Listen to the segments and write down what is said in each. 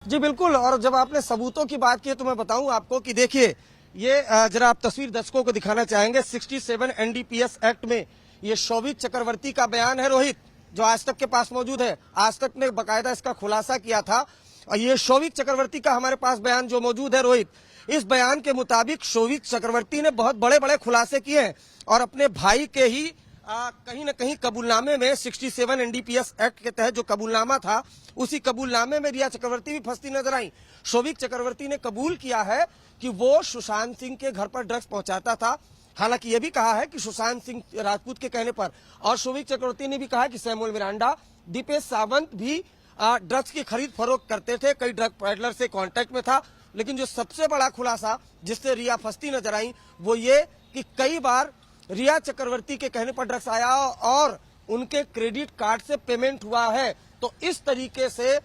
जी बिल्कुल। और जब आपने सबूतों की बात की तो मैं बताऊं आपको कि देखिए ये जरा आप तस्वीर दर्शकों को दिखाना चाहेंगे। 67 एनडीपीएस एक्ट में ये शोभित चक्रवर्ती का बयान है रोहित, जो आज तक के पास मौजूद है। आज तक ने बाकायदा इसका खुलासा किया था और ये शोभित चक्रवर्ती का हमारे पास बयान जो मौजूद है रोहित, इस बयान के मुताबिक शोभित चक्रवर्ती ने बहुत बड़े बड़े खुलासे किए हैं और अपने भाई के ही कहीं न कहीं कबूलनामे में 67 एनडीपीएस एक्ट के तहत जो कबूलनामा था, उसी कबूलनामे में रिया चक्रवर्ती भी फंसती नजर आई। शोभित चक्रवर्ती ने कबूल किया है कि वो सुशांत सिंह के घर पर ड्रग्स पहुंचाता था। हालांकि ये भी कहा है कि सुशांत सिंह राजपूत के कहने पर, और शोभित चक्रवर्ती ने भी कहा कि सैमुअल मिरांडा, दीपेश सावंत भी ड्रग्स की खरीद फरोख्त करते थे, कई ड्रग पैडलर से कांटेक्ट में था। लेकिन जो सबसे बड़ा खुलासा जिससे रिया फंसती नजर आई वो ये कि कई बार रिया चक्रवर्ती के कहने पर ड्रग्स आया और उनके क्रेडिट कार्ड से पेमेंट हुआ है। तो इस तरीके से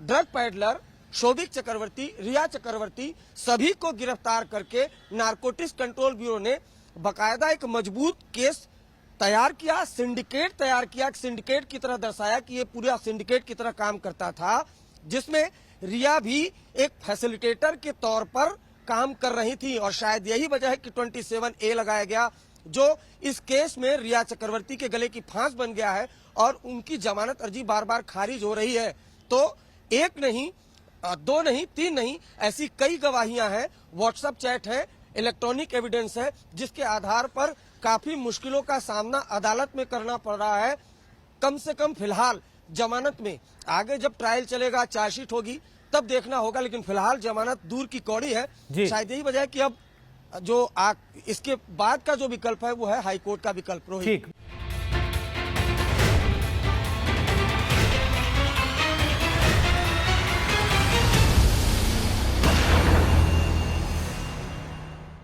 ड्रग पैडलर, शोभित चक्रवर्ती, रिया चक्रवर्ती सभी को गिरफ्तार करके नारकोटिक्स कंट्रोल ब्यूरो ने बाकायदा एक मजबूत केस तैयार किया, सिंडिकेट तैयार किया, सिंडिकेट की तरह दर्शाया कि ये पूरा सिंडिकेट की तरह काम करता था, जिसमें रिया भी एक फैसिलिटेटर के तौर पर काम कर रही थी। और शायद यही वजह है कि 27A लगाया गया, जो इस केस में रिया चक्रवर्ती के गले की फांस बन गया है और उनकी जमानत अर्जी बार बार खारिज हो रही है। तो एक नहीं, दो नहीं, तीन नहीं, ऐसी कई गवाहियां हैं, व्हाट्सएप चैट है, इलेक्ट्रॉनिक एविडेंस है, जिसके आधार पर काफी मुश्किलों का सामना अदालत में करना पड़ रहा है। कम से कम फिलहाल जमानत में, आगे जब ट्रायल चलेगा, चार्जशीट होगी, तब देखना होगा, लेकिन फिलहाल जमानत दूर की कौड़ी है। शायद यही वजह है कि अब जो इसके बाद का जो विकल्प है वो है हाईकोर्ट का विकल्प। रोहित। ठीक।